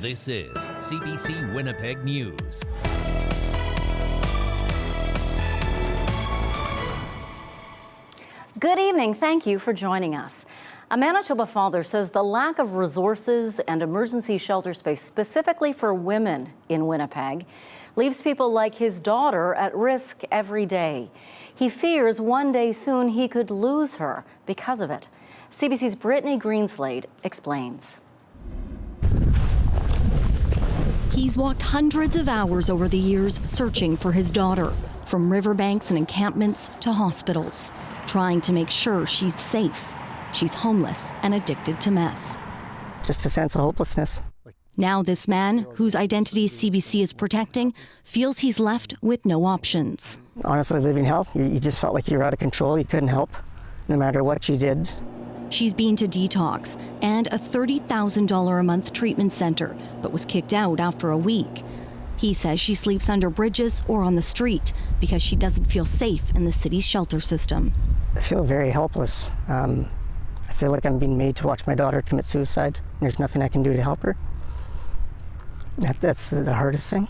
This is CBC Winnipeg News. Good evening. Thank you for joining us. A Manitoba father says the lack of resources and emergency shelter space specifically for women in Winnipeg leaves people like his daughter at risk every day. He fears one day soon he could lose her because of it. CBC's Brittany Greenslade explains. He's walked hundreds of hours over the years searching for his daughter, from riverbanks and encampments to hospitals, trying to make sure she's safe. She's homeless and addicted to meth. Just a sense of hopelessness. Now this man, whose identity CBC is protecting, feels he's left with no options. Honestly, living hell, you just felt like you were out of control. You couldn't help, no matter what you did. She's been to detox and a $30,000 a month treatment center, but was kicked out after a week. He says she sleeps under bridges or on the street because she doesn't feel safe in the city's shelter system. I feel very helpless. I feel like I'm being made to watch my daughter commit suicide. There's nothing I can do to help her. That's the hardest thing.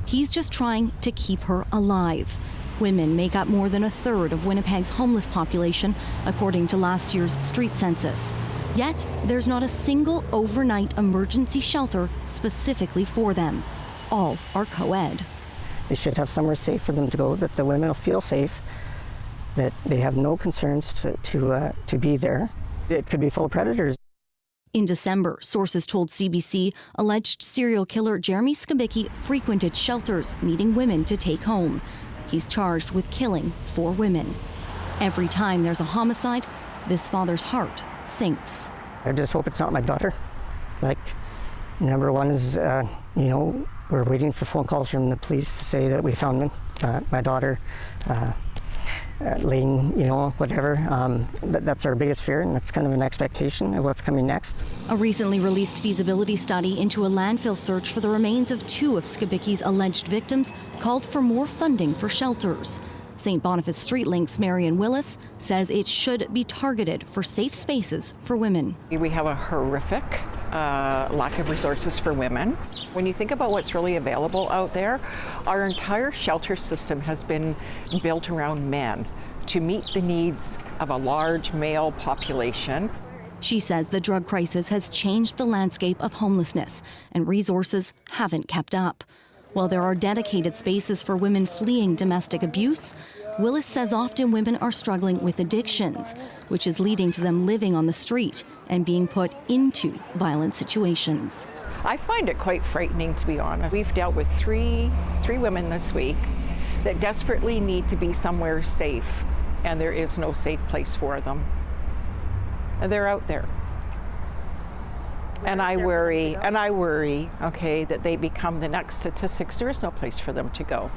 He's just trying to keep her alive. Women make up more than a third of Winnipeg's homeless population, according to last year's street census. Yet, there's not a single overnight emergency shelter specifically for them. All are co-ed. They should have somewhere safe for them to go, that the women will feel safe, that they have no concerns to be there. It could be full of predators. In December, sources told CBC alleged serial killer Jeremy Skibicki frequented shelters, meeting women to take home. He's charged with killing 4 women. Every time there's a homicide, this father's heart sinks. I just hope it's not my daughter. Like, number one is, we're waiting for phone calls from the police to say that we found my daughter laying, whatever. That's our biggest fear, and that's kind of an expectation of what's coming next. A recently released feasibility study into a landfill search for the remains of 2 of Skibicki's alleged victims called for more funding for shelters. St. Boniface Street Link's Marion Willis says it should be targeted for safe spaces for women. We have a horrific lack of resources for women. When you think about what's really available out there, our entire shelter system has been built around men to meet the needs of a large male population. She says the drug crisis has changed the landscape of homelessness, and resources haven't kept up. While there are dedicated spaces for women fleeing domestic abuse, Willis says often women are struggling with addictions, which is leading to them living on the street and being put into violent situations. I find it quite frightening, to be honest. We've dealt with three women this week that desperately need to be somewhere safe, and there is no safe place for them. And they're out there. And I worry, that they become the next statistics. There is no place for them to go.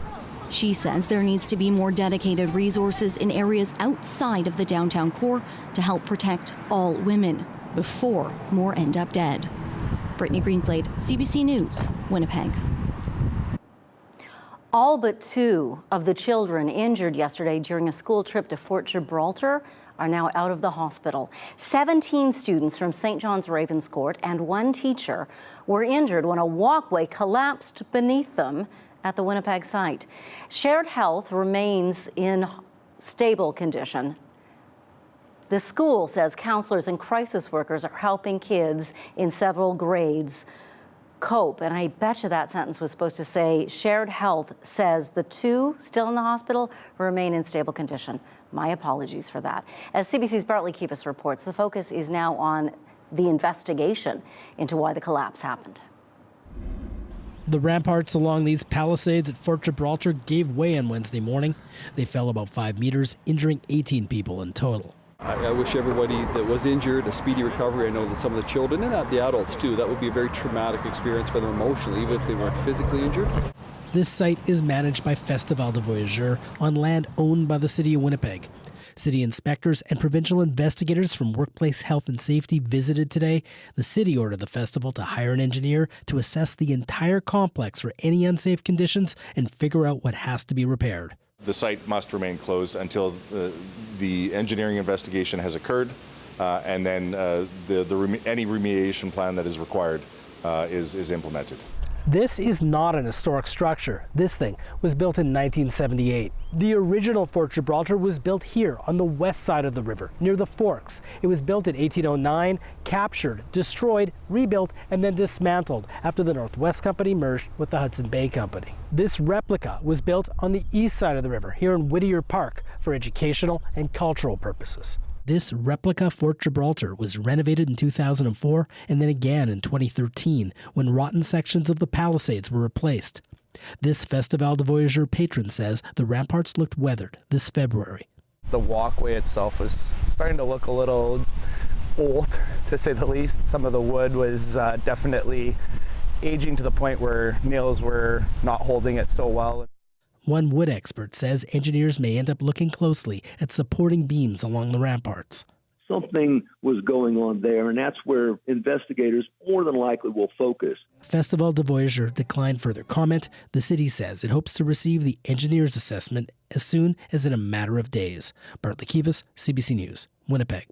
She says there needs to be more dedicated resources in areas outside of the downtown core to help protect all women before more end up dead. Brittany Greenslade, CBC News, Winnipeg. All but 2 of the children injured yesterday during a school trip to Fort Gibraltar are now out of the hospital. 17 students from St. John's Ravenscourt and 1 teacher were injured when a walkway collapsed beneath them at the Winnipeg site. Shared Health remains in stable condition. The school says counselors and crisis workers are helping kids in several grades cope. And I bet you that sentence was supposed to say Shared Health says the 2 still in the hospital remain in stable condition. My apologies for that. As CBC's Bartley Kivas reports, the focus is now on the investigation into why the collapse happened. The ramparts along these palisades at Fort Gibraltar gave way on Wednesday morning. They fell about 5 meters, injuring 18 people in total. I wish everybody that was injured a speedy recovery. I know that some of the children and the adults too, that would be a very traumatic experience for them emotionally, even if they weren't physically injured. This site is managed by Festival de Voyageurs on land owned by the City of Winnipeg. City inspectors and provincial investigators from Workplace Health and Safety visited today. The city ordered the festival to hire an engineer to assess the entire complex for any unsafe conditions and figure out what has to be repaired. The site must remain closed until the engineering investigation has occurred, and then any remediation plan that is required is implemented. This is not an historic structure. This thing was built in 1978. The original Fort Gibraltar was built here on the west side of the river, near the Forks. It was built in 1809, captured, destroyed, rebuilt, and then dismantled after the Northwest Company merged with the Hudson Bay Company. This replica was built on the east side of the river, here in Whittier Park, for educational and cultural purposes. This replica Fort Gibraltar was renovated in 2004 and then again in 2013 when rotten sections of the palisades were replaced. This Festival de Voyageurs patron says the ramparts looked weathered this February. The walkway itself was starting to look a little old, to say the least. Some of the wood was definitely aging to the point where nails were not holding it so well. One wood expert says engineers may end up looking closely at supporting beams along the ramparts. Something was going on there, and that's where investigators more than likely will focus. Festival de Voyageurs declined further comment. The city says it hopes to receive the engineer's assessment as soon as in a matter of days. Bartley Kivas, CBC News, Winnipeg.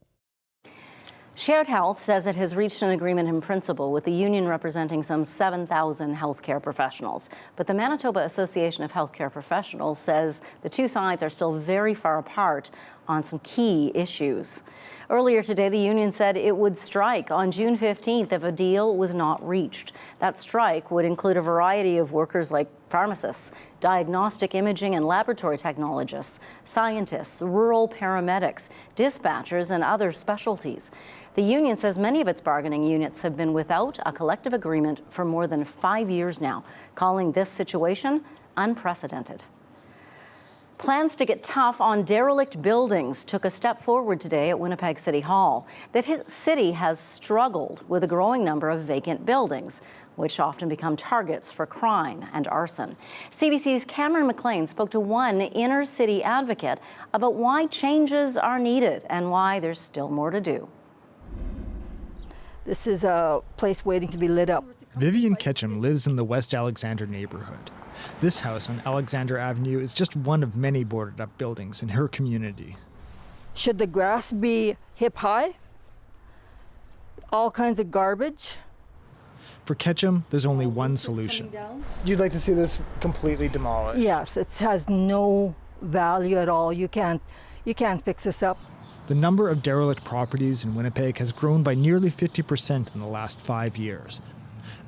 Shared Health says it has reached an agreement in principle with the union representing some 7,000 healthcare professionals. But the Manitoba Association of Healthcare Professionals says the two sides are still very far apart on some key issues. Earlier today, the union said it would strike on June 15th if a deal was not reached. That strike would include a variety of workers like pharmacists, diagnostic imaging and laboratory technologists, scientists, rural paramedics, dispatchers, and other specialties. The union says many of its bargaining units have been without a collective agreement for more than 5 years now, calling this situation unprecedented. Plans to get tough on derelict buildings took a step forward today at Winnipeg City Hall. The city has struggled with a growing number of vacant buildings, which often become targets for crime and arson. CBC's Cameron McLean spoke to one inner city advocate about why changes are needed and why there's still more to do. This is a place waiting to be lit up. Vivian Ketchum lives in the West Alexander neighborhood. This house on Alexander Avenue is just one of many boarded up buildings in her community. Should the grass be hip high? All kinds of garbage. For Ketchum, there's only one solution. You'd like to see this completely demolished? Yes, it has no value at all. You can't fix this up. The number of derelict properties in Winnipeg has grown by nearly 50% in the last 5 years.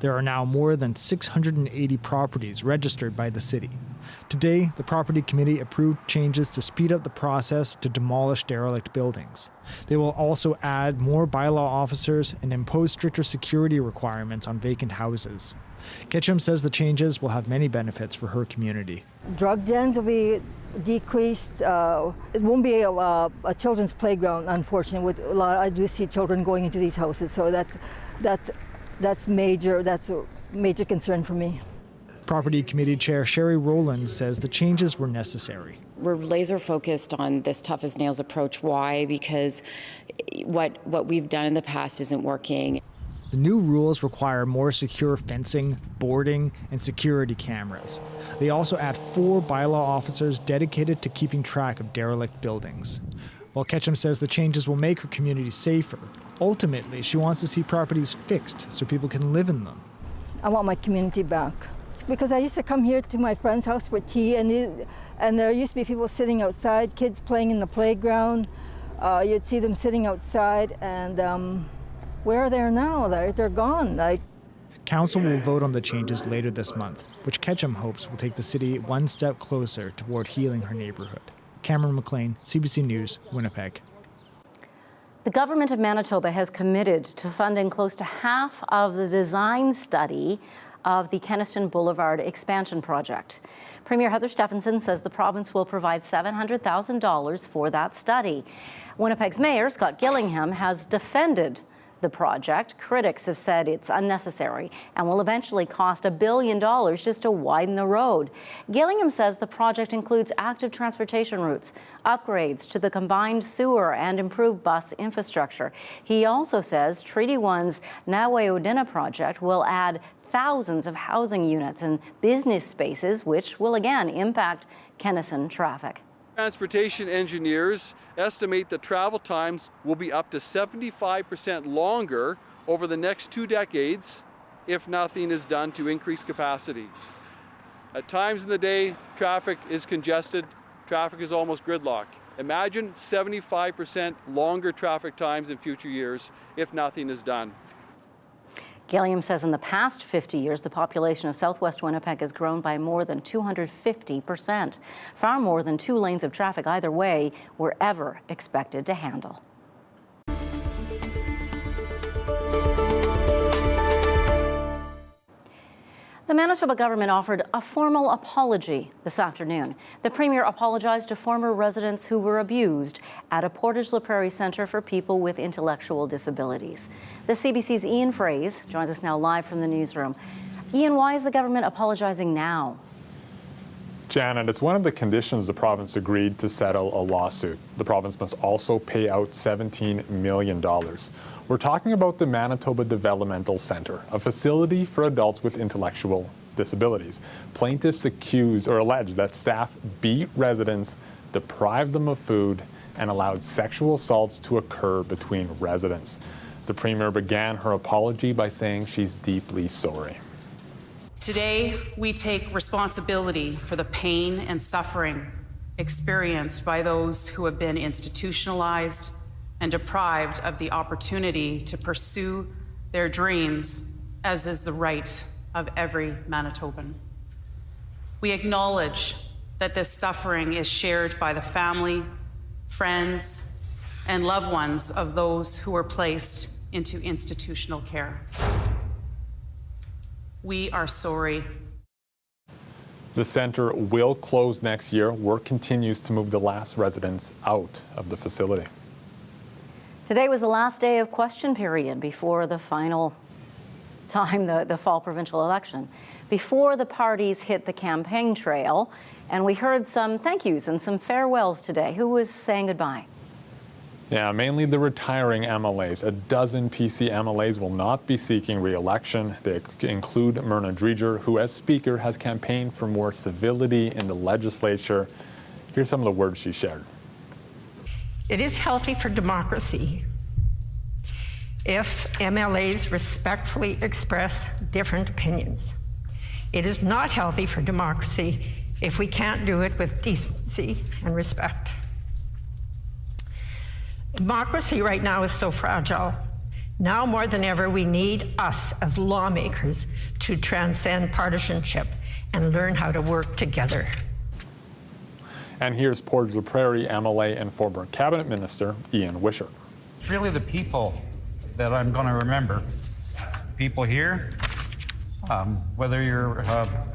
There are now more than 680 properties registered by the city. Today, the Property Committee approved changes to speed up the process to demolish derelict buildings. They will also add more bylaw officers and impose stricter security requirements on vacant houses. Ketchum says the changes will have many benefits for her community. Drug dens will be decreased. It won't be a children's playground, unfortunately. I do see children going into these houses, so that's major. That's a major concern for me. Property Committee Chair Sherry Rowland says the changes were necessary. We're laser focused on this tough as nails approach. Why? Because what we've done in the past isn't working. The new rules require more secure fencing, boarding, and security cameras. They also add 4 bylaw officers dedicated to keeping track of derelict buildings. While Ketchum says the changes will make her community safer, ultimately she wants to see properties fixed so people can live in them. I want my community back. Because I used to come here to my friend's house for tea, and there used to be people sitting outside, kids playing in the playground. You'd see them sitting outside, and where are they now? They're gone. Council will vote on the changes later this month, which Ketchum hopes will take the city one step closer toward healing her neighborhood. Cameron McLean, CBC News, Winnipeg. The government of Manitoba has committed to funding close to half of the design study of the Kenaston Boulevard expansion project. Premier Heather Stephenson says the province will provide $700,000 for that study. Winnipeg's Mayor, Scott Gillingham, has defended the project. Critics have said it's unnecessary and will eventually cost $1 billion just to widen the road. Gillingham says the project includes active transportation routes, upgrades to the combined sewer, and improved bus infrastructure. He also says Treaty 1's Nawe-Odina project will add thousands of housing units and business spaces, which will again impact Kenaston traffic. Transportation engineers estimate that travel times will be up to 75% longer over the next 2 decades if nothing is done to increase capacity. At times in the day, traffic is congested, traffic is almost gridlock. Imagine 75% longer traffic times in future years if nothing is done. Gilliam says in the past 50 years, the population of southwest Winnipeg has grown by more than 250%. Far more than 2 lanes of traffic either way were ever expected to handle. The Manitoba government offered a formal apology this afternoon. The Premier apologized to former residents who were abused at a Portage La Prairie Centre for people with intellectual disabilities. The CBC's Ian Fraze joins us now live from the newsroom. Ian, why is the government apologizing now? Janet, it's one of the conditions the province agreed to settle a lawsuit. The province must also pay out $17 million. We're talking about the Manitoba Developmental Centre, a facility for adults with intellectual disabilities. Plaintiffs accuse or allege that staff beat residents, deprived them of food, and allowed sexual assaults to occur between residents. The Premier began her apology by saying she's deeply sorry. Today, we take responsibility for the pain and suffering experienced by those who have been institutionalized and deprived of the opportunity to pursue their dreams, as is the right of every Manitoban. We acknowledge that this suffering is shared by the family, friends, and loved ones of those who were placed into institutional care. We are sorry. The centre will close next year. Work continues to move the last residents out of the facility. Today was the last day of question period before the final time, the fall provincial election. Before the parties hit the campaign trail, and we heard some thank yous and some farewells today. Who was saying goodbye? Yeah, mainly the retiring MLAs. A dozen PC MLAs will not be seeking re-election. They include Myrna Dreger, who as Speaker has campaigned for more civility in the legislature. Here's some of the words she shared. It is healthy for democracy if MLAs respectfully express different opinions. It is not healthy for democracy if we can't do it with decency and respect. Democracy right now is so fragile. Now more than ever, we need us as lawmakers to transcend partisanship and learn how to work together. And here's Portage La Prairie MLA and former Cabinet Minister Ian Wishart. It's really the people that I'm going to remember. People here, whether you're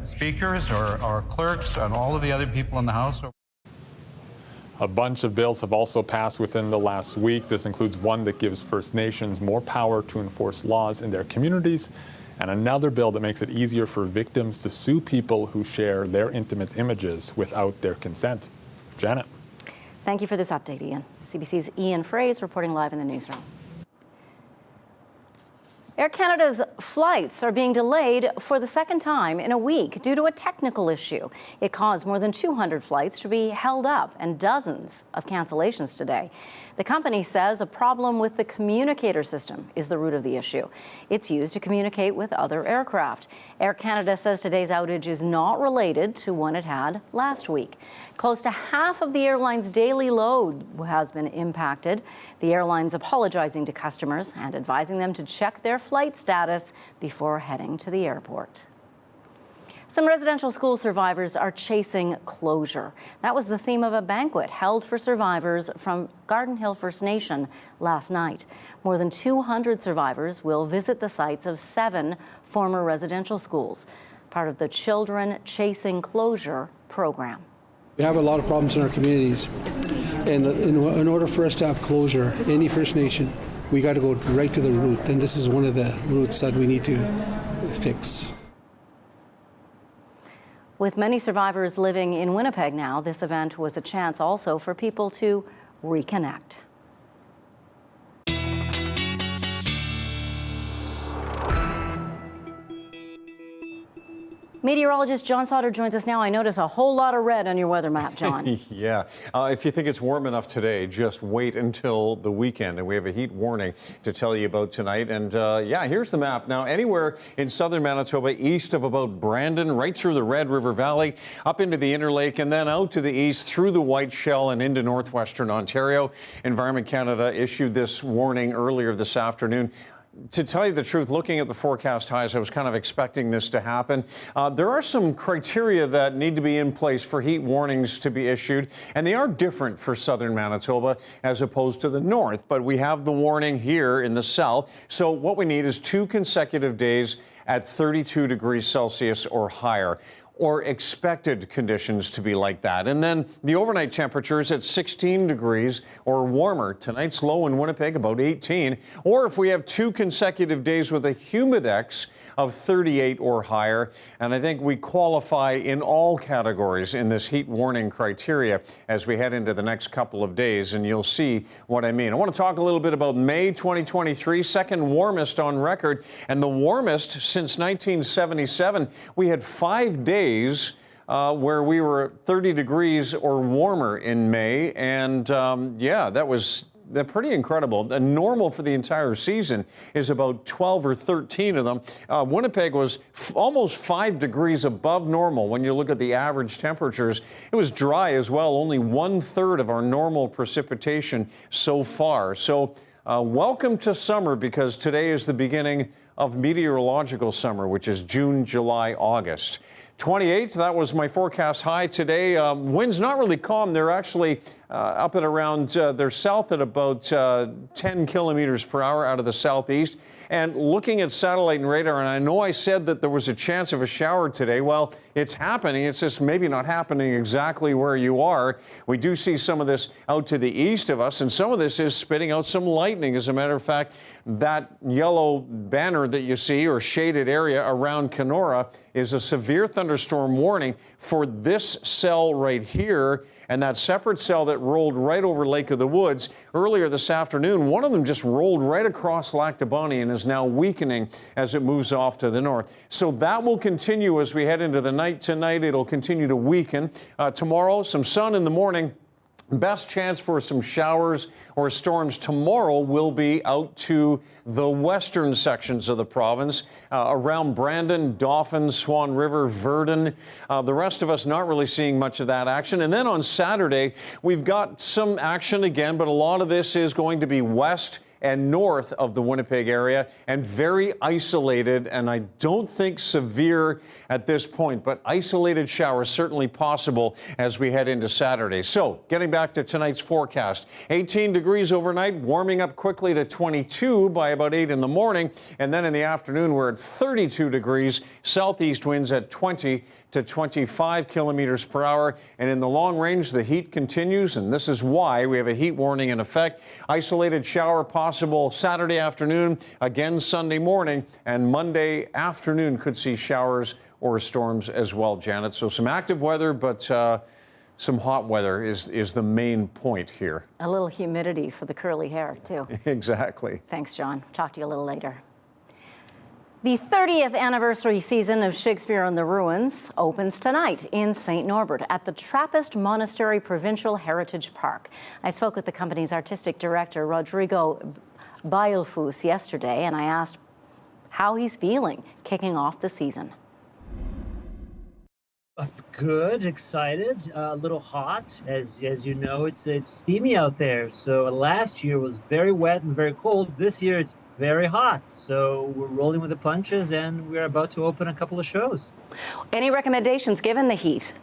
speakers or clerks and all of the other people in the House. A bunch of bills have also passed within the last week. This includes one that gives First Nations more power to enforce laws in their communities, and another bill that makes it easier for victims to sue people who share their intimate images without their consent. Janet. Thank you for this update, Ian. CBC's Ian Fraze reporting live in the newsroom. Air Canada's flights are being delayed for the second time in a week due to a technical issue. It caused more than 200 flights to be held up and dozens of cancellations today. The company says a problem with the communicator system is the root of the issue. It's used to communicate with other aircraft. Air Canada says today's outage is not related to one it had last week. Close to half of the airline's daily load has been impacted. The airline's apologizing to customers and advising them to check their flight status before heading to the airport. Some residential school survivors are chasing closure. That was the theme of a banquet held for survivors from Garden Hill First Nation last night. More than 200 survivors will visit the sites of 7 former residential schools, part of the Children Chasing Closure program. We have a lot of problems in our communities, and in order for us to have closure, any First Nation, we got to go right to the root, and this is one of the roots that we need to fix. With many survivors living in Winnipeg now, this event was a chance also for people to reconnect. Meteorologist John Sauder joins us now. I notice a whole lot of red on your weather map, John. Yeah. If you think it's warm enough today, just wait until the weekend. And we have a heat warning to tell you about tonight. And yeah, here's the map. Now, anywhere in southern Manitoba, east of about Brandon, right through the Red River Valley, up into the Inner Lake, and then out to the east through the White Shell and into northwestern Ontario. Environment Canada issued this warning earlier this afternoon. To tell you the truth, looking at the forecast highs, I was kind of expecting this to happen. There are some criteria that need to be in place for heat warnings to be issued, and they are different for southern Manitoba as opposed to the north. But we have the warning here in the south. So what we need is 2 consecutive days at 32 degrees Celsius or higher, or expected conditions to be like that. And then the overnight temperatures at 16 degrees or warmer. Tonight's low in Winnipeg, about 18. Or if we have 2 consecutive days with a humidex of 38 or higher. And I think we qualify in all categories in this heat warning criteria as we head into the next couple of days, and you'll see what I mean. I want to talk a little bit about May 2023, second warmest on record, and the warmest since 1977. We had 5 days where we were 30 degrees or warmer in May, and yeah, that was pretty incredible. The normal for the entire season is about 12 or 13 of them. Winnipeg was almost 5 degrees above normal when you look at the average temperatures. It was dry as well, only 1/3 of our normal precipitation so far. So welcome to summer, because today is the beginning of meteorological summer, which is June, July, August. 28, that was my forecast high today. Winds not really calm. They're actually up at around, they're south at about 10 kilometers per hour out of the southeast. And looking at satellite and radar, and I know I said that there was a chance of a shower today. Well, it's happening. It's just maybe not happening exactly where you are. We do see some of this out to the east of us, and some of this is spitting out some lightning. As a matter of fact, that yellow banner that you see, or shaded area around Kenora, is a severe thunderstorm warning for this cell right here, and that separate cell that rolled right over Lake of the Woods. Earlier this afternoon, one of them just rolled right across Lac du Bonnet and is now weakening as it moves off to the north. So that will continue as we head into the night tonight. It'll continue to weaken. Tomorrow, some sun in the morning. Best chance for some showers or storms tomorrow will be out to the western sections of the province, around Brandon, Dauphin, Swan River, Verdun. The rest of us not really seeing much of that action. And then on Saturday, we've got some action again, but a lot of this is going to be west and north of the Winnipeg area, and very isolated, and I don't think severe at this point, but isolated showers certainly possible as we head into Saturday. So getting back to tonight's forecast, 18 degrees overnight, warming up quickly to 22 by about 8 in the morning, and then in the afternoon we're at 32 degrees, southeast winds at 20 to 25 kilometers per hour. And in the long range, the heat continues, and this is why we have a heat warning in effect. Isolated shower possible Saturday afternoon, again Sunday morning, and Monday afternoon could see showers or storms as well, Janet. So some active weather, but some hot weather is the main point here. A little humidity for the curly hair, too. Exactly. Thanks, John. Talk to you a little later. The 30th anniversary season of Shakespeare on the Ruins opens tonight in St. Norbert at the Trappist Monastery Provincial Heritage Park. I spoke with the company's artistic director, Rodrigo Bailfus, yesterday, and I asked how he's feeling kicking off the season. Good, excited, a little hot. As you know, it's steamy out there. So last year was very wet and very cold. This year it's very hot. So we're rolling with the punches, and we're about to open a couple of shows. Any recommendations given the heat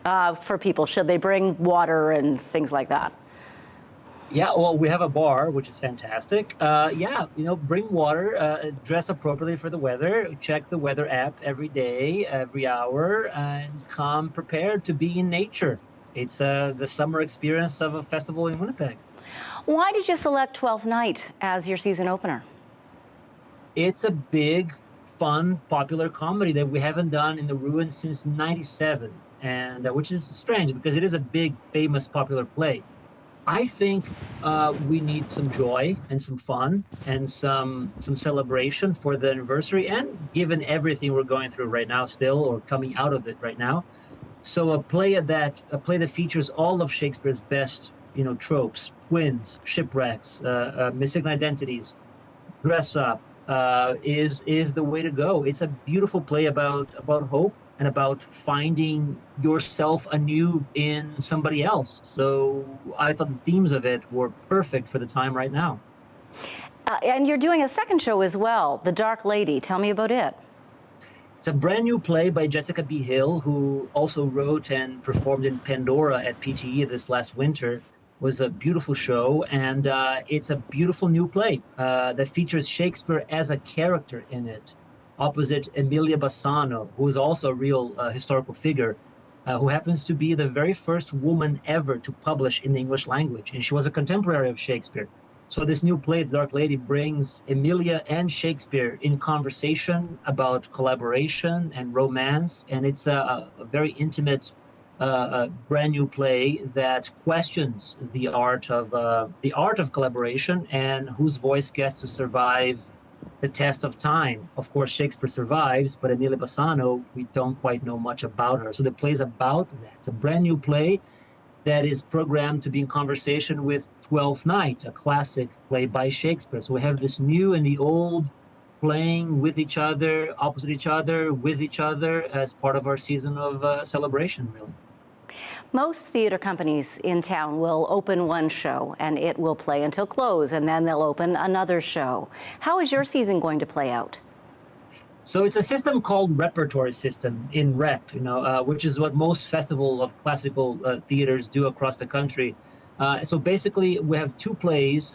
for people? Should they bring water and things like that? Yeah, well, we have a bar, which is fantastic. Yeah, bring water, dress appropriately for the weather, check the weather app every day, every hour, and come prepared to be in nature. It's the summer experience of a festival in Winnipeg. Why did you select 12th Night as your season opener? It's a big, fun, popular comedy that we haven't done in the Ruins since '97, and which is strange because it is a big, famous, popular play. I think we need some joy and some fun and some celebration for the anniversary, and given everything we're going through right now still, or coming out of it right now. So a play that features all of Shakespeare's best, tropes, twins, shipwrecks, mistaken identities, dress up, is the way to go. It's a beautiful play about hope and about finding yourself anew in somebody else. So I thought the themes of it were perfect for the time right now. And you're doing a second show as well, The Dark Lady. Tell me about it. It's a brand new play by Jessica B. Hill, who also wrote and performed in Pandora at PTE this last winter. It was a beautiful show, and it's a beautiful new play that features Shakespeare as a character in it, opposite Emilia Bassano, who is also a real historical figure, who happens to be the very first woman ever to publish in the English language, and she was a contemporary of Shakespeare. So this new play, The Dark Lady, brings Emilia and Shakespeare in conversation about collaboration and romance, and it's a very intimate, brand new play that questions the art of collaboration and whose voice gets to survive the test of time. Of course, Shakespeare survives, but Emilia Bassano, we don't quite know much about her. So the play is about that. It's a brand new play that is programmed to be in conversation with Twelfth Night, a classic play by Shakespeare. So we have this new and the old playing with each other, opposite each other, with each other, as part of our season of celebration, really. Most theater companies in town will open one show and it will play until close, and then they'll open another show. How is your season going to play out? So it's a system called repertory system in rep, which is what most festival of classical theaters do across the country. So basically, we have two plays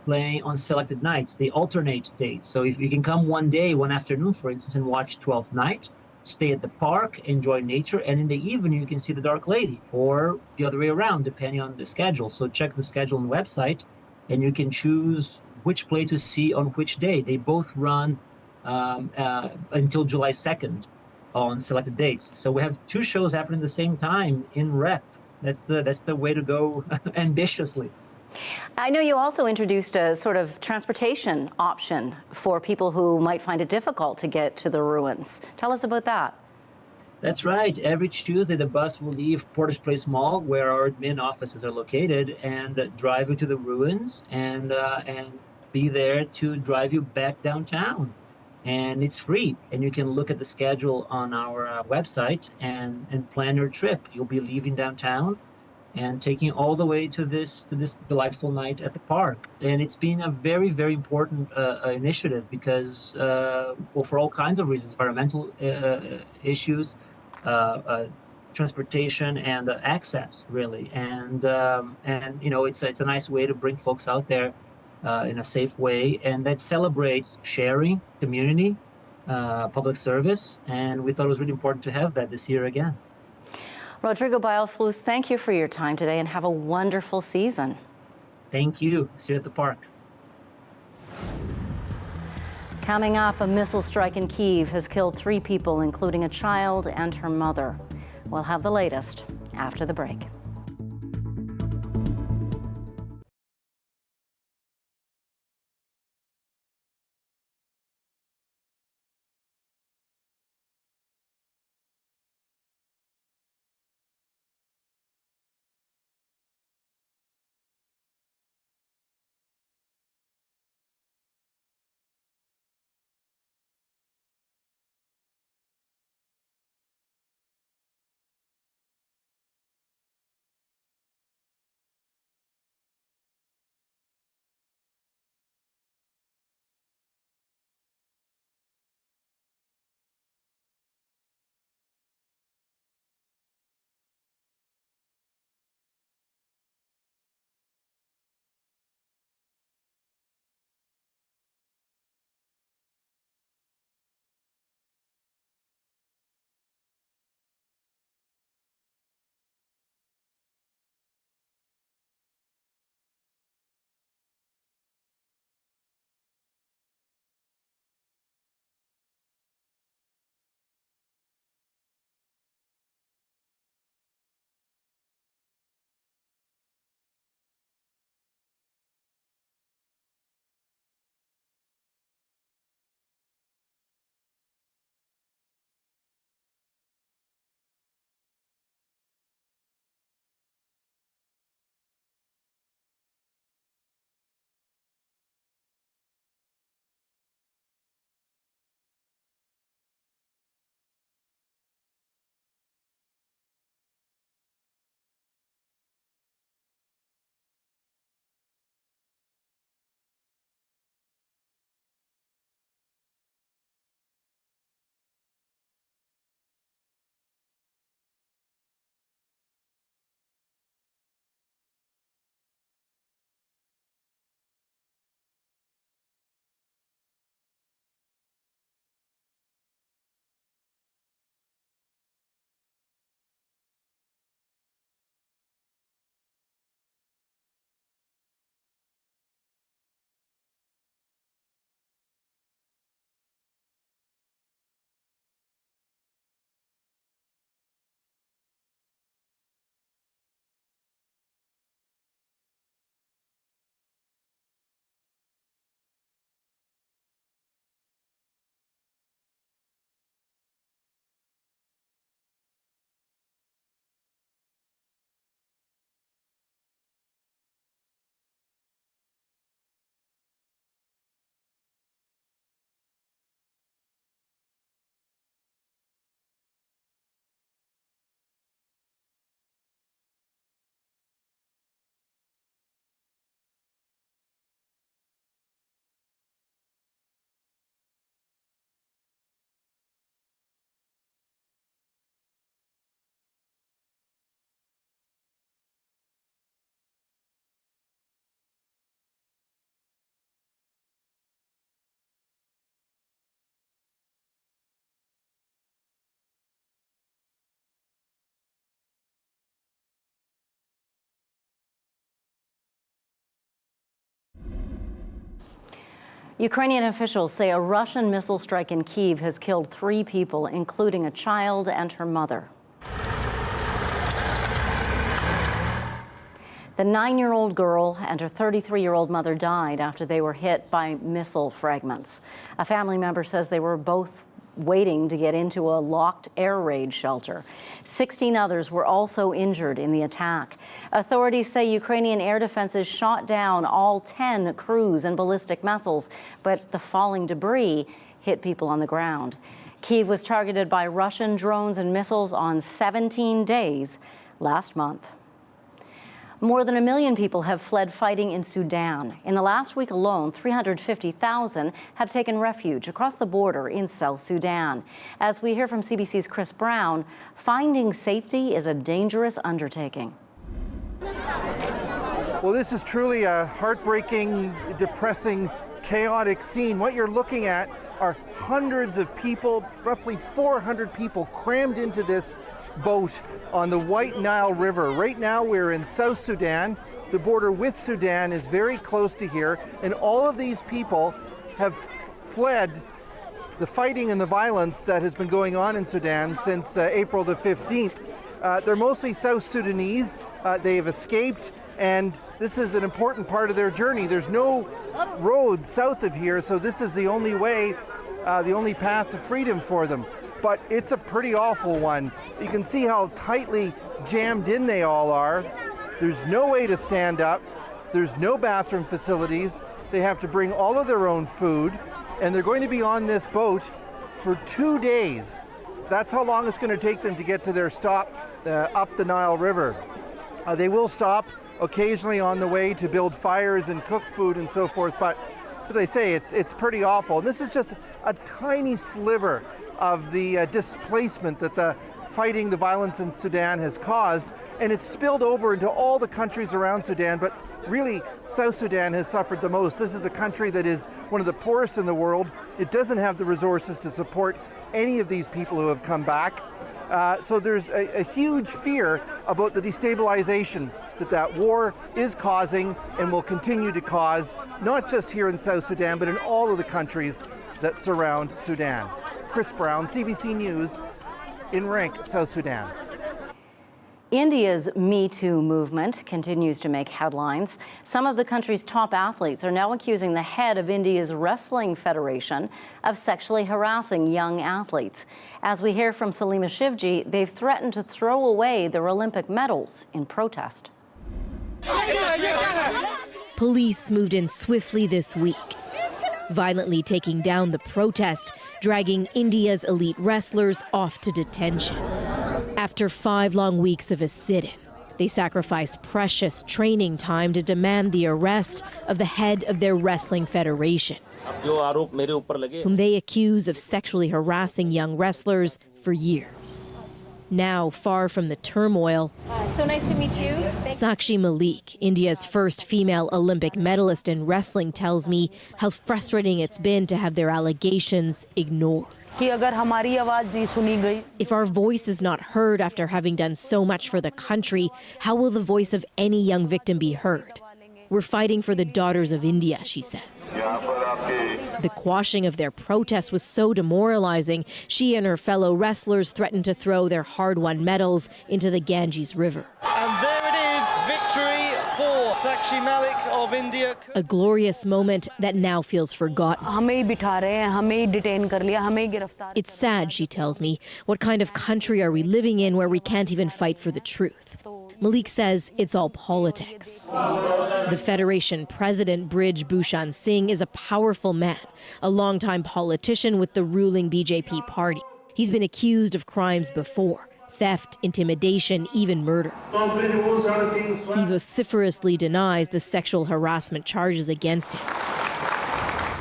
playing on selected nights. They alternate dates. So if you can come one day, one afternoon, for instance, and watch Twelfth Night, stay at the park, enjoy nature, and in the evening you can see The Dark Lady, or the other way around, depending on the schedule. So check the schedule on the website, and you can choose which play to see on which day. They both run until July 2nd on selected dates. So we have two shows happening at the same time in rep. That's the way to go ambitiously. I know you also introduced a sort of transportation option for people who might find it difficult to get to the ruins. Tell us about that. That's right. Every Tuesday, the bus will leave Portage Place Mall, where our admin offices are located, and drive you to the ruins and be there to drive you back downtown. And it's free, and you can look at the schedule on our website and plan your trip. You'll be leaving downtown and taking all the way to this delightful night at the park. And it's been a very, very important initiative because, for all kinds of reasons, environmental issues, transportation, and access, really. And it's a nice way to bring folks out there in a safe way, and that celebrates sharing, community, public service, and we thought it was really important to have that this year again. Rodrigo Bialflus, thank you for your time today, and have a wonderful season. Thank you. See you at the park. Coming up, a missile strike in Kyiv has killed 3 people, including a child and her mother. We'll have the latest after the break. Ukrainian officials say a Russian missile strike in Kyiv has killed 3 people, including a child and her mother. The 9-year-old girl and her 33-year-old mother died after they were hit by missile fragments. A family member says they were both waiting to get into a locked air raid shelter. 16 others were also injured in the attack. Authorities say Ukrainian air defenses shot down all 10 cruise and ballistic missiles, but the falling debris hit people on the ground. Kyiv was targeted by Russian drones and missiles on 17 days last month. More than 1 million people have fled fighting in Sudan. In the last week alone, 350,000 have taken refuge across the border in South Sudan. As we hear from CBC's Chris Brown, finding safety is a dangerous undertaking. Well, this is truly a heartbreaking, depressing, chaotic scene. What you're looking at are hundreds of people, roughly 400 people crammed into this boat on the White Nile River. Right now we're in South Sudan. The border with Sudan is very close to here, and all of these people have fled the fighting and the violence that has been going on in Sudan since April the 15th. They're mostly South Sudanese. They have escaped, and this is an important part of their journey. There's no road south of here, so this is the only way, the only path to freedom for them. But it's a pretty awful one. You can see how tightly jammed in they all are. There's no way to stand up. There's no bathroom facilities. They have to bring all of their own food, and they're going to be on this boat for 2 days. That's how long it's going to take them to get to their stop up the Nile River. They will stop occasionally on the way to build fires and cook food and so forth, but as I say, it's pretty awful. And this is just a tiny sliver of the displacement that the fighting, the violence in Sudan has caused, and it's spilled over into all the countries around Sudan, but really South Sudan has suffered the most. This is a country that is one of the poorest in the world. It doesn't have the resources to support any of these people who have come back. So there's a huge fear about the destabilization that war is causing and will continue to cause, not just here in South Sudan, but in all of the countries that surround Sudan. Chris Brown, CBC News, in Rank, South Sudan. India's Me Too movement continues to make headlines. Some of the country's top athletes are now accusing the head of India's wrestling federation of sexually harassing young athletes. As we hear from Salima Shivji, they've threatened to throw away their Olympic medals in protest. Police moved in swiftly this week, violently taking down the protest, dragging India's elite wrestlers off to detention. After 5 long weeks of a sit-in, they sacrificed precious training time to demand the arrest of the head of their wrestling federation, whom they accuse of sexually harassing young wrestlers for years. Now, far from the turmoil, so nice to meet you. Sakshi Malik, India's first female Olympic medalist in wrestling, tells me how frustrating it's been to have their allegations ignored. If our voice is not heard after having done so much for the country, how will the voice of any young victim be heard? We're fighting for the daughters of India, she says. The quashing of their protest was so demoralizing, she and her fellow wrestlers threatened to throw their hard-won medals into the Ganges River. And there it is, victory for Sakshi Malik of India. A glorious moment that now feels forgotten. It's sad, she tells me. What kind of country are we living in where we can't even fight for the truth? Malik says it's all politics. The Federation president, Brij Bhushan Singh, is a powerful man, a longtime politician with the ruling BJP party. He's been accused of crimes before: theft, intimidation, even murder. He vociferously denies the sexual harassment charges against him.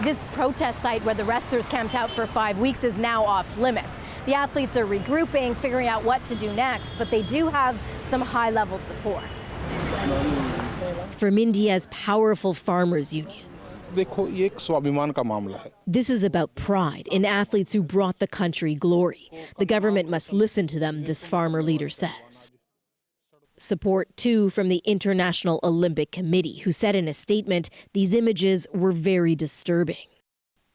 This protest site where the wrestlers camped out for 5 weeks is now off limits. The athletes are regrouping, figuring out what to do next, but they do have some high-level support. From India's powerful farmers' unions. This is about pride in athletes who brought the country glory. The government must listen to them, this farmer leader says. Support, too, from the International Olympic Committee, who said in a statement these images were very disturbing.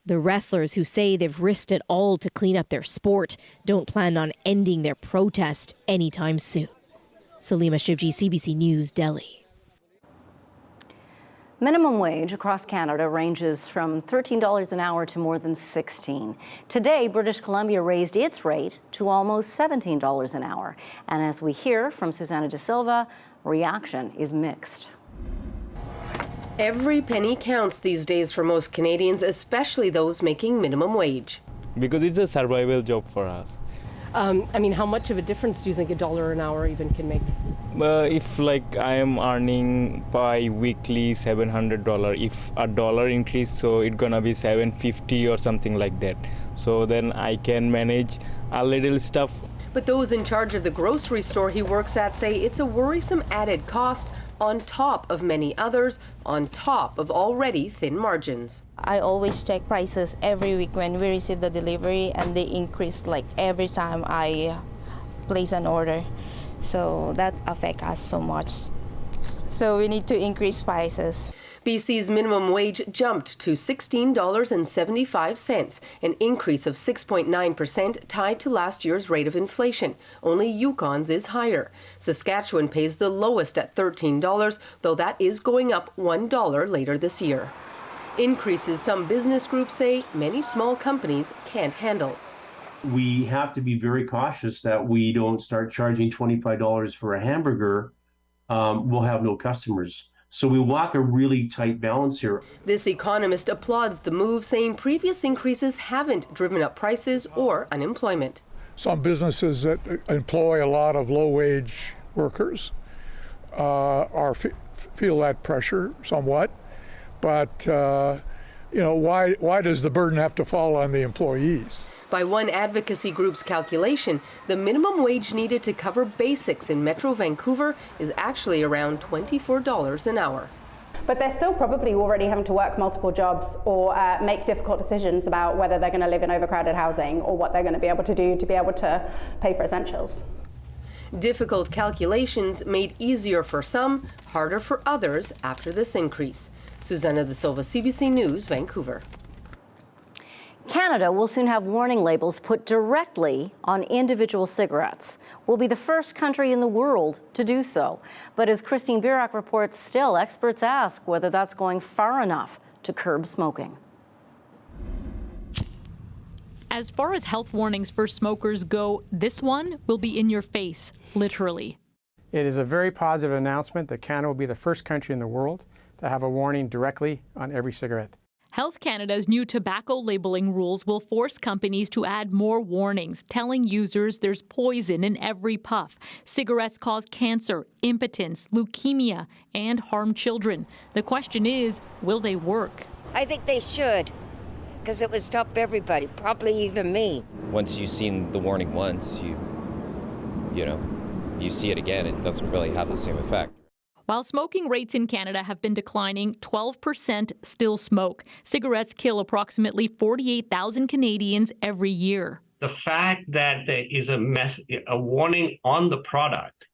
The wrestlers, who say they've risked it all to clean up their sport, don't plan on ending their protest anytime soon. Salima Shivji, CBC News, Delhi. Minimum wage across Canada ranges from $13 an hour to more than $16. Today, British Columbia raised its rate to almost $17 an hour. And as we hear from Susanna De Silva, reaction is mixed. Every penny counts these days for most Canadians, especially those making minimum wage. Because it's a survival job for us. I mean, how much of a difference do you think $1 an hour even can make? If like I am earning bi-weekly $700, if $1 increase, so it's gonna be $750 or something like that. So then I can manage a little stuff. But those in charge of the grocery store he works at say it's a worrisome added cost on top of many others, on top of already thin margins. I always check prices every week when we receive the delivery, and they increase like every time I place an order. So that affects us so much. So we need to increase prices. BC's minimum wage jumped to $16.75, an increase of 6.9% tied to last year's rate of inflation. Only Yukon's is higher. Saskatchewan pays the lowest at $13, though that is going up $1 later this year. Increases some business groups say many small companies can't handle. We have to be very cautious that we don't start charging $25 for a hamburger. We'll have no customers. So we walk a really tight balance here. This economist applauds the move, saying previous increases haven't driven up prices or unemployment. Some businesses that employ a lot of low-wage workers feel that pressure somewhat. But why does the burden have to fall on the employees? By one advocacy group's calculation, the minimum wage needed to cover basics in Metro Vancouver is actually around $24 an hour. But they're still probably already having to work multiple jobs or make difficult decisions about whether they're going to live in overcrowded housing or what they're going to be able to do to be able to pay for essentials. Difficult calculations made easier for some, harder for others after this increase. Susanna De Silva, CBC News, Vancouver. Canada will soon have warning labels put directly on individual cigarettes. We'll be the first country in the world to do so. But as Christine Birak reports, still experts ask whether that's going far enough to curb smoking. As far as health warnings for smokers go, this one will be in your face, literally. It is a very positive announcement that Canada will be the first country in the world to have a warning directly on every cigarette. Health Canada's new tobacco labeling rules will force companies to add more warnings, telling users there's poison in every puff. Cigarettes cause cancer, impotence, leukemia, and harm children. The question is, will they work? I think they should, because it would stop everybody, probably even me. Once you've seen the warning once, you see it again, it doesn't really have the same effect. While smoking rates in Canada have been declining, 12% still smoke. Cigarettes kill approximately 48,000 Canadians every year. The fact that there is a warning on the product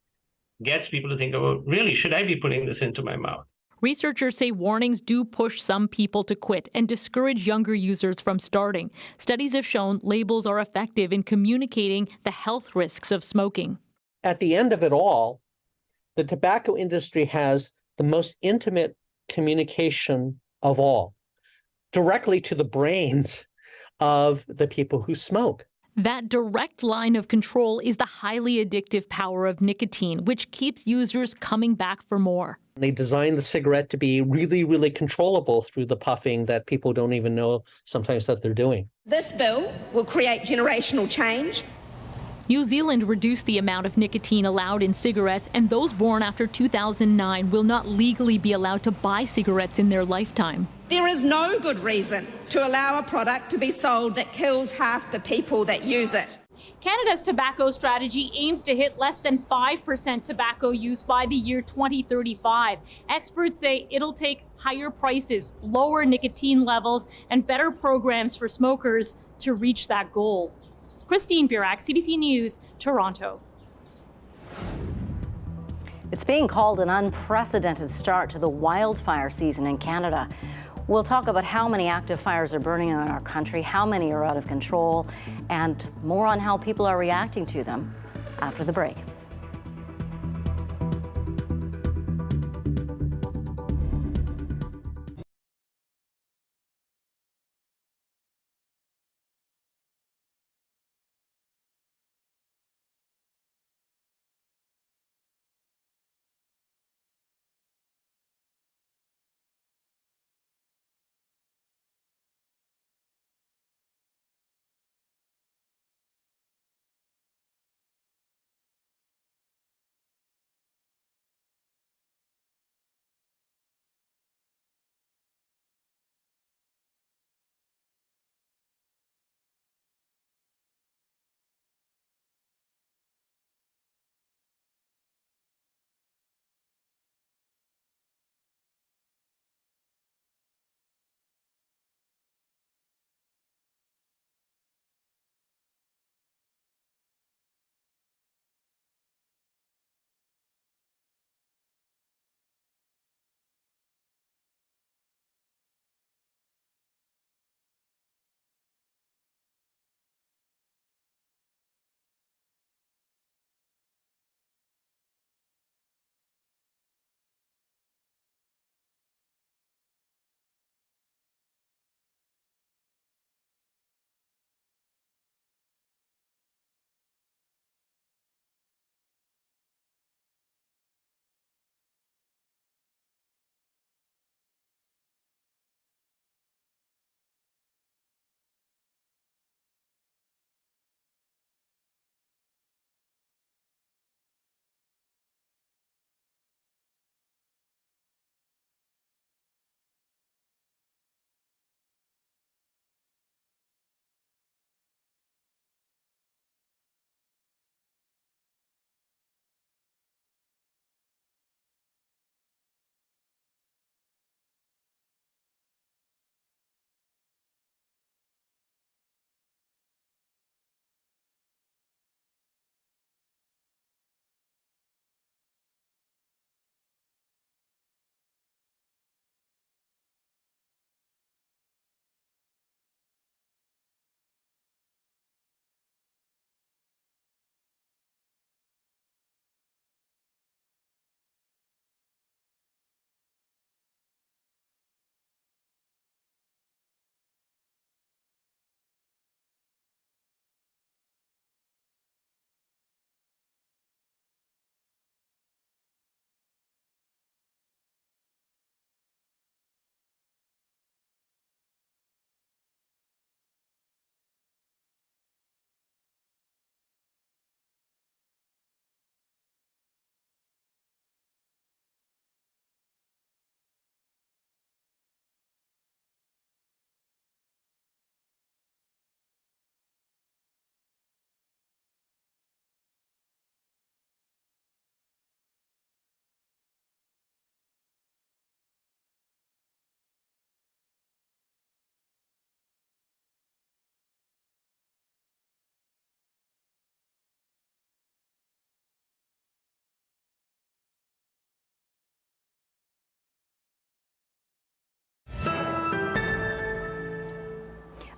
gets people to think about, really, should I be putting this into my mouth? Researchers say warnings do push some people to quit and discourage younger users from starting. Studies have shown labels are effective in communicating the health risks of smoking. At the end of it all, the tobacco industry has the most intimate communication of all, directly to the brains of the people who smoke. That direct line of control is the highly addictive power of nicotine, which keeps users coming back for more. They designed the cigarette to be really, really controllable through the puffing that people don't even know sometimes that they're doing. This bill will create generational change. New Zealand reduced the amount of nicotine allowed in cigarettes, and those born after 2009 will not legally be allowed to buy cigarettes in their lifetime. There is no good reason to allow a product to be sold that kills half the people that use it. Canada's tobacco strategy aims to hit less than 5% tobacco use by the year 2035. Experts say it'll take higher prices, lower nicotine levels, and better programs for smokers to reach that goal. Christine Birak, CBC News, Toronto. It's being called an unprecedented start to the wildfire season in Canada. We'll talk about how many active fires are burning in our country, how many are out of control, and more on how people are reacting to them after the break.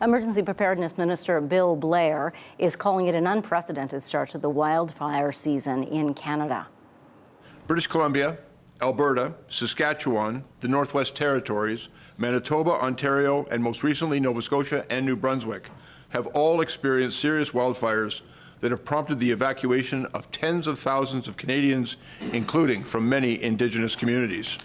Emergency Preparedness Minister Bill Blair is calling it an unprecedented start to the wildfire season in Canada. British Columbia, Alberta, Saskatchewan, the Northwest Territories, Manitoba, Ontario, and most recently Nova Scotia and New Brunswick have all experienced serious wildfires that have prompted the evacuation of tens of thousands of Canadians, including from many Indigenous communities.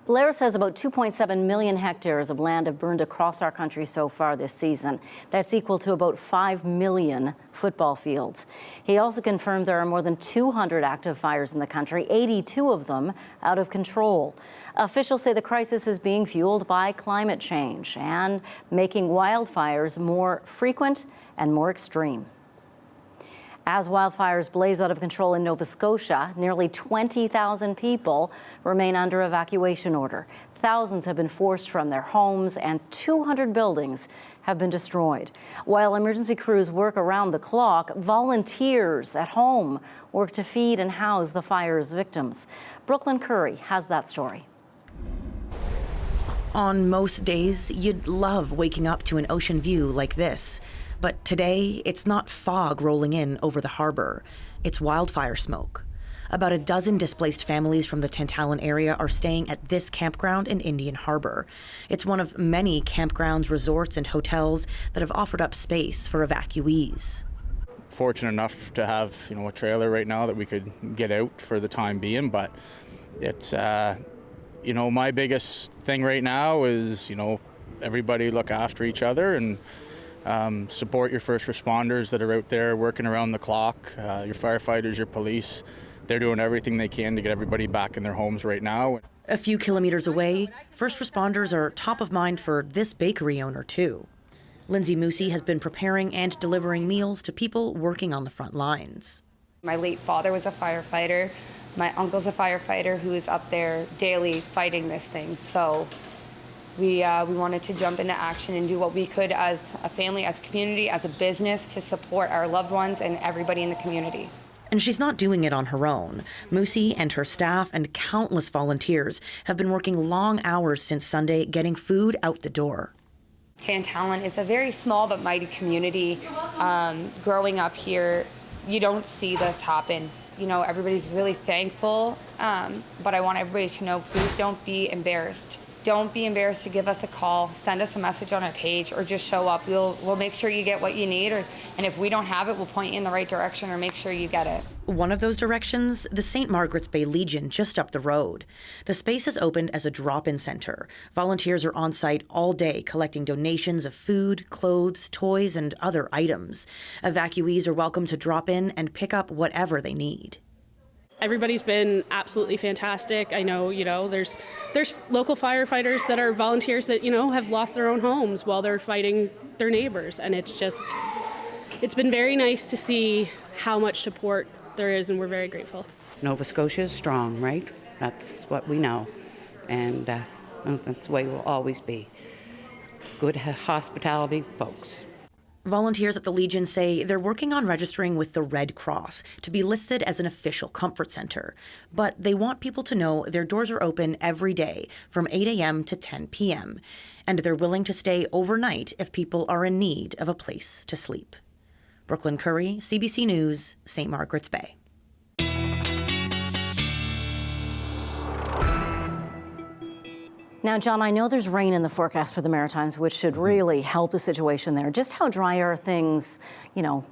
Blair says about 2.7 million hectares of land have burned across our country so far this season. That's equal to about 5 million football fields. He also confirmed there are more than 200 active fires in the country, 82 of them out of control. Officials say the crisis is being fueled by climate change and making wildfires more frequent and more extreme. As wildfires blaze out of control in Nova Scotia, nearly 20,000 people remain under evacuation order. Thousands have been forced from their homes and 200 buildings have been destroyed. While emergency crews work around the clock, volunteers at home work to feed and house the fire's victims. Brooklyn Curry has that story. On most days, you'd love waking up to an ocean view like this. But today, it's not fog rolling in over the harbor. It's wildfire smoke. About a dozen displaced families from the Tantalin area are staying at this campground in Indian Harbor. It's one of many campgrounds, resorts, and hotels that have offered up space for evacuees. Fortunate enough to have, a trailer right now that we could get out for the time being, but it's, my biggest thing right now is, everybody look after each other and support your first responders that are out there working around the clock, your firefighters, your police. They're doing everything they can to get everybody back in their homes right now. A few kilometers away, first responders are top of mind for this bakery owner, too. Lindsay Moosey has been preparing and delivering meals to people working on the front lines. My late father was a firefighter. My uncle's a firefighter who is up there daily fighting this thing. So we wanted to jump into action and do what we could as a family, as a community, as a business to support our loved ones and everybody in the community. And she's not doing it on her own. Moosey and her staff and countless volunteers have been working long hours since Sunday getting food out the door. Tantalin is a very small but mighty community. Growing up here, you don't see this happen. Everybody's really thankful, but I want everybody to know, please don't be embarrassed. Don't be embarrassed to give us a call, send us a message on our page, or just show up. We'll make sure you get what you need, and if we don't have it, we'll point you in the right direction or make sure you get it. One of those directions, the St. Margaret's Bay Legion just up the road. The space is opened as a drop-in center. Volunteers are on site all day collecting donations of food, clothes, toys, and other items. Evacuees are welcome to drop in and pick up whatever they need. Everybody's been absolutely fantastic. I know, there's local firefighters that are volunteers that, have lost their own homes while they're fighting their neighbors. And it's been very nice to see how much support there is, and we're very grateful. Nova Scotia is strong, right? That's what we know. And that's the way we'll always be. Good hospitality folks. Volunteers at the Legion say they're working on registering with the Red Cross to be listed as an official comfort center. But they want people to know their doors are open every day from 8 a.m. to 10 p.m. And they're willing to stay overnight if people are in need of a place to sleep. Brooklyn Curry, CBC News, St. Margaret's Bay. Now, John, I know there's rain in the forecast for the Maritimes, which should really help the situation there. Just how dry are things,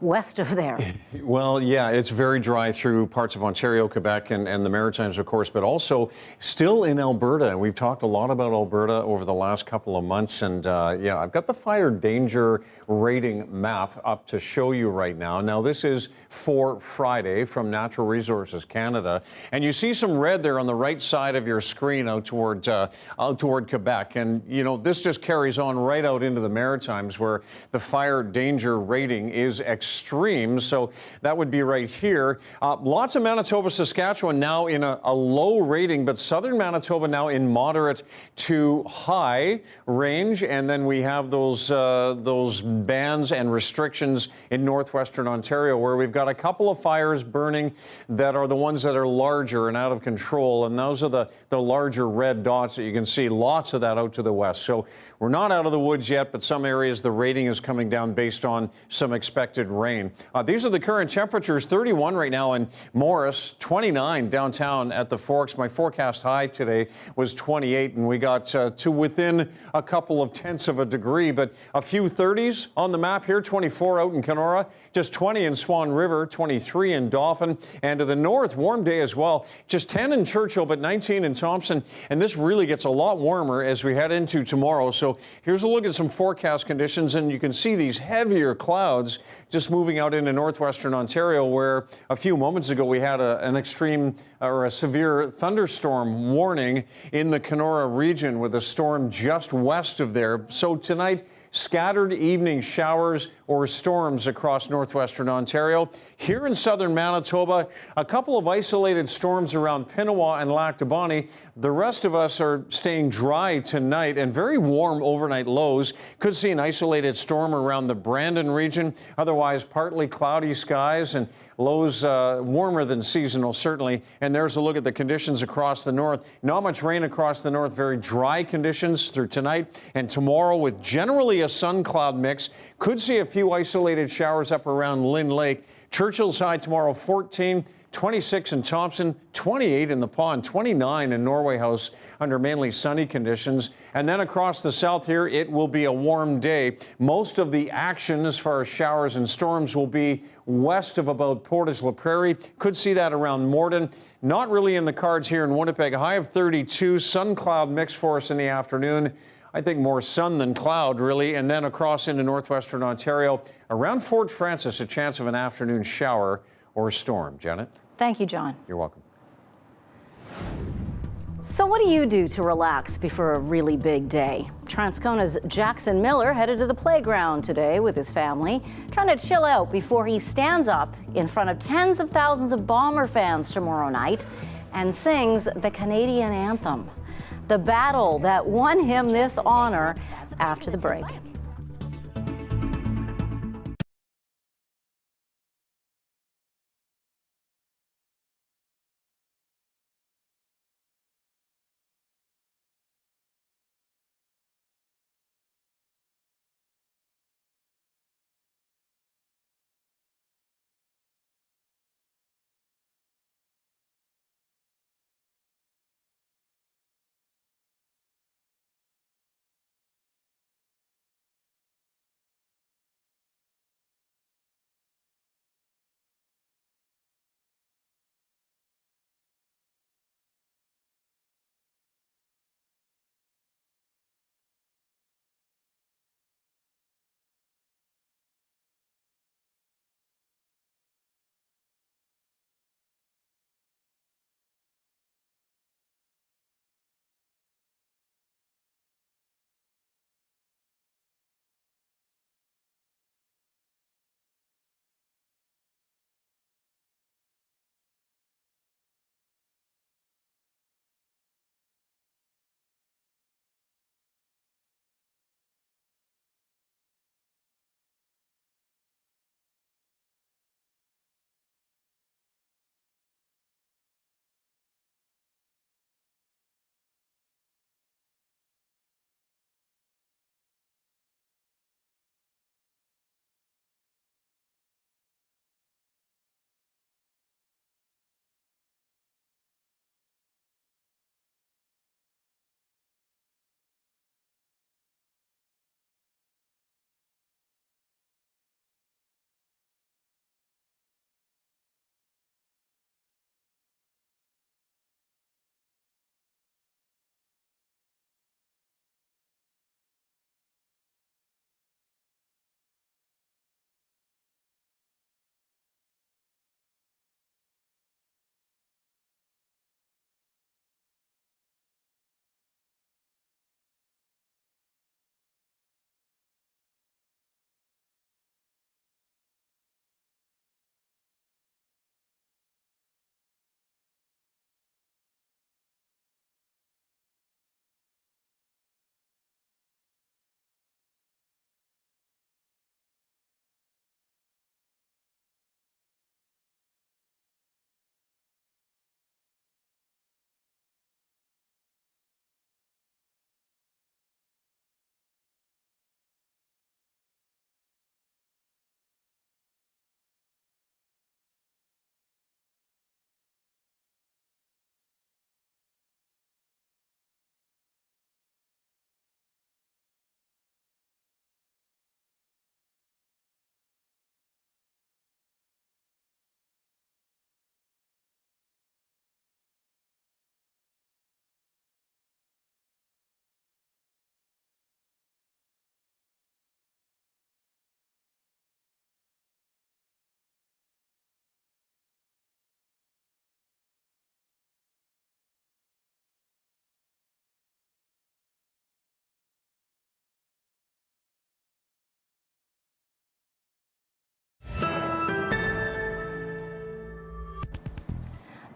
west of there? Well, yeah, it's very dry through parts of Ontario, Quebec, and the Maritimes, of course, but also still in Alberta. We've talked a lot about Alberta over the last couple of months, and I've got the fire danger rating map up to show you right now. Now, this is for Friday from Natural Resources Canada, and you see some red there on the right side of your screen out toward Quebec. And, this just carries on right out into the Maritimes where the fire danger rating is extreme. So that would be right here. Lots of Manitoba, Saskatchewan now in a low rating, but southern Manitoba now in moderate to high range. And then we have those bans and restrictions in northwestern Ontario where we've got a couple of fires burning that are the ones that are larger and out of control. And those are the larger red dots that you can see. Lots of that out to the west. So we're not out of the woods yet, but some areas the rating is coming down based on some expected rain. These are the current temperatures. 31 right now in Morris, 29 downtown at the Forks. My forecast high today was 28, and we got to within a couple of tenths of a degree, but a few 30s on the map here. 24 out in Kenora, just 20 in Swan River, 23 in Dauphin, and to the north, warm day as well. Just 10 in Churchill, but 19 in Thompson, and this really gets a lot warmer as we head into tomorrow. So here's a look at some forecast conditions, and you can see these heavier clouds just moving out into northwestern Ontario, where a few moments ago we had an extreme or a severe thunderstorm warning in the Kenora region with a storm just west of there. So tonight, scattered evening showers or storms across northwestern Ontario. Here in southern Manitoba, a couple of isolated storms around Pinawa and Lac du Bonnet. The rest of us are staying dry tonight and very warm overnight lows. Could see an isolated storm around the Brandon region. Otherwise, partly cloudy skies and lows warmer than seasonal, certainly. And there's a look at the conditions across the north. Not much rain across the north. Very dry conditions through tonight and tomorrow with generally a sun-cloud mix. Could see a few isolated showers up around Lynn Lake. Churchill's high tomorrow 14, 26 in Thompson, 28 in the Pond, 29 in Norway House under mainly sunny conditions. And then across the south here, it will be a warm day. Most of the action as far as showers and storms will be west of about Portage la Prairie. Could see that around Morden. Not really in the cards here in Winnipeg. A high of 32, sun cloud mix for us in the afternoon. I think more sun than cloud, really. And then across into northwestern Ontario, around Fort Francis, a chance of an afternoon shower or storm. Janet? Thank you, John. You're welcome. So what do you do to relax before a really big day? Transcona's Jackson Miller headed to the playground today with his family, trying to chill out before he stands up in front of tens of thousands of Bomber fans tomorrow night and sings the Canadian anthem. The battle that won him this honor after the break.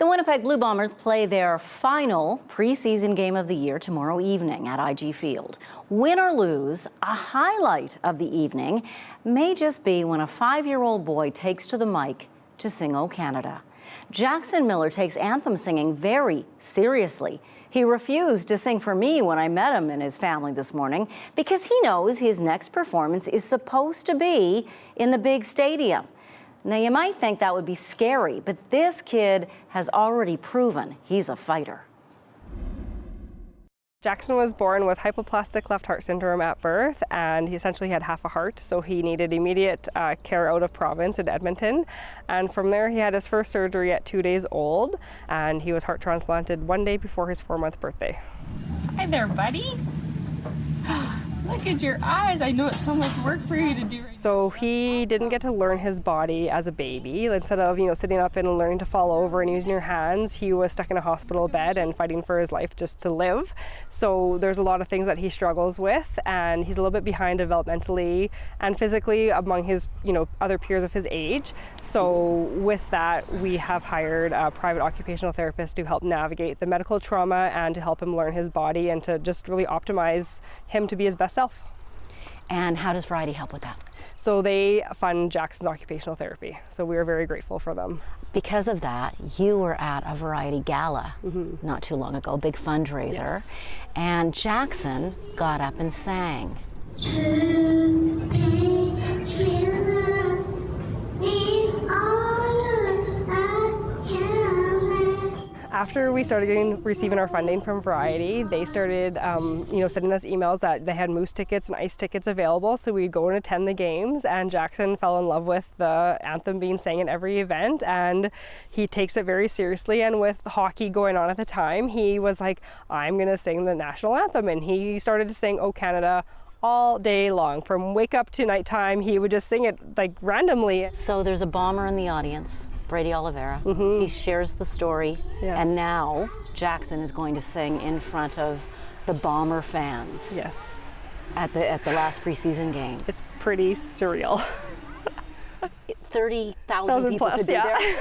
The Winnipeg Blue Bombers play their final preseason game of the year tomorrow evening at IG Field. Win or lose, a highlight of the evening may just be when a 5-year-old boy takes to the mic to sing "O Canada." Jackson Miller takes anthem singing very seriously. He refused to sing for me when I met him and his family this morning because he knows his next performance is supposed to be in the big stadium. Now, you might think that would be scary, but this kid has already proven he's a fighter. Jackson was born with hypoplastic left heart syndrome at birth, and he essentially had half a heart, so he needed immediate care out of province in Edmonton. And from there, he had his first surgery at 2 days old, and he was heart transplanted 1 day before his 4-month birthday. Hi there, buddy. Look at your eyes. I know it's so much work for you to do. So he didn't get to learn his body as a baby. Instead of, sitting up and learning to fall over and using your hands, he was stuck in a hospital bed and fighting for his life just to live. So there's a lot of things that he struggles with, and he's a little bit behind developmentally and physically among his, other peers of his age. So with that, we have hired a private occupational therapist to help navigate the medical trauma and to help him learn his body and to just really optimize him to be his best self. And how does Variety help with that? So they fund Jackson's occupational therapy. So we are very grateful for them. Because of that, you were at a Variety Gala not too long ago, big fundraiser, Yes. and Jackson got up and sang. After we started receiving our funding from Variety, they started, sending us emails that they had Moose tickets and ice tickets available, so we'd go and attend the games. And Jackson fell in love with the anthem being sang at every event, and he takes it very seriously. And with hockey going on at the time, he was like, "I'm going to sing the national anthem," and he started to sing "O Canada" all day long. From wake up to nighttime, he would just sing it like randomly. So there's a bomber in the audience, Brady Oliveira. He shares the story, and now Jackson is going to sing in front of the Bomber fans. Yes. At the last preseason game. It's pretty surreal. 30,000 people plus, could be yeah. there.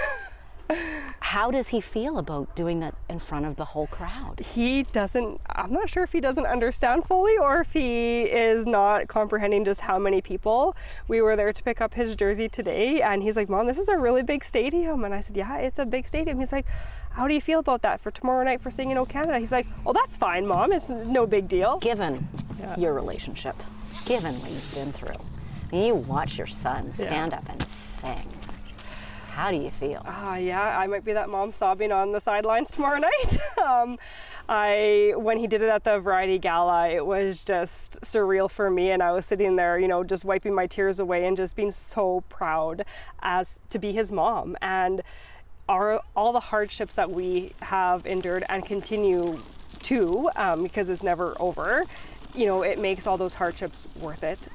How does he feel about doing that in front of the whole crowd? I'm not sure if he doesn't understand fully or if he is not comprehending just how many people. We were there to pick up his jersey today, and he's like, "Mom, this is a really big stadium." And I said, "Yeah, it's a big stadium." He's like, "How do you feel about that for tomorrow night for singing "O Canada"?" He's like, "Oh, that's fine, Mom. It's no big deal." Given your relationship, given what you've been through, and you watch your son stand up and sing. How do you feel? Yeah, I might be that mom sobbing on the sidelines tomorrow night. When he did it at the Variety Gala, it was just surreal for me, and I was sitting there, just wiping my tears away and just being so proud as to be his mom. And all the hardships that we have endured and continue to, because it's never over, it makes all those hardships worth it.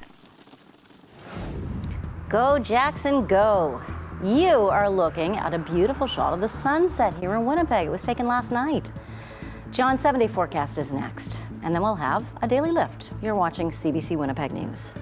Go Jackson, go. You are looking at a beautiful shot of the sunset here in Winnipeg. It was taken last night. John's 7-day forecast is next, and then we'll have a daily lift. You're watching CBC Winnipeg News.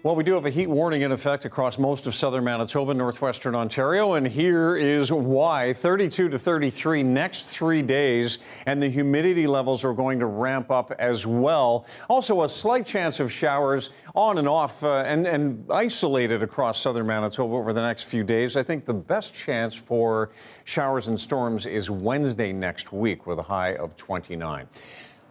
Well, we do have a heat warning in effect across most of southern Manitoba, northwestern Ontario, and here is why. 32 to 33 next 3 days, and the humidity levels are going to ramp up as well. Also, a slight chance of showers on and off and isolated across southern Manitoba over the next few days. I think the best chance for showers and storms is Wednesday next week with a high of 29.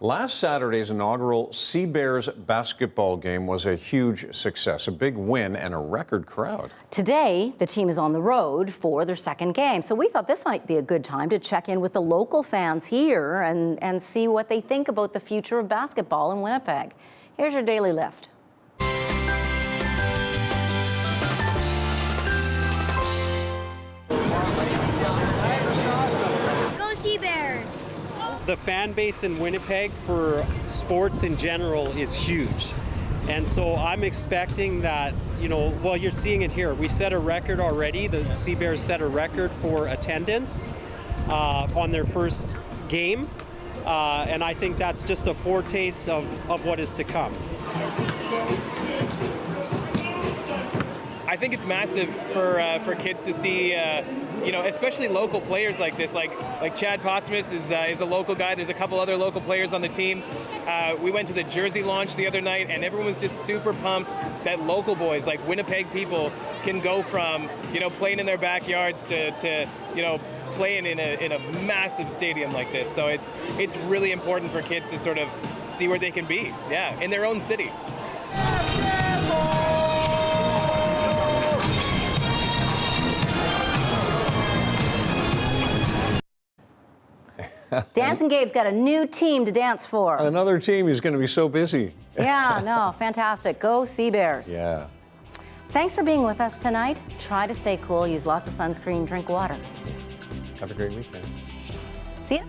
Last Saturday's inaugural Seabears basketball game was a huge success, a big win and a record crowd. Today, the team is on the road for their second game, so we thought this might be a good time to check in with the local fans here and see what they think about the future of basketball in Winnipeg. Here's your Daily Lift. Go Seabears! The fan base in Winnipeg for sports in general is huge. And so I'm expecting that, well, you're seeing it here. We set a record already. The Seabears set a record for attendance on their first game. And I think that's just a foretaste of what is to come. I think it's massive for kids to see, especially local players like this, like Chad Posthumus is a local guy. There's a couple other local players on the team. We went to the jersey launch the other night, and everyone was just super pumped that local boys, like Winnipeg people, can go from playing in their backyards to playing in a massive stadium like this. So it's really important for kids to sort of see where they can be, in their own city. Dancing Gabe's got a new team to dance for. Another team is going to be so busy. Yeah, no, fantastic. Go Seabears. Yeah. Thanks for being with us tonight. Try to stay cool, use lots of sunscreen, drink water. Have a great weekend. See ya.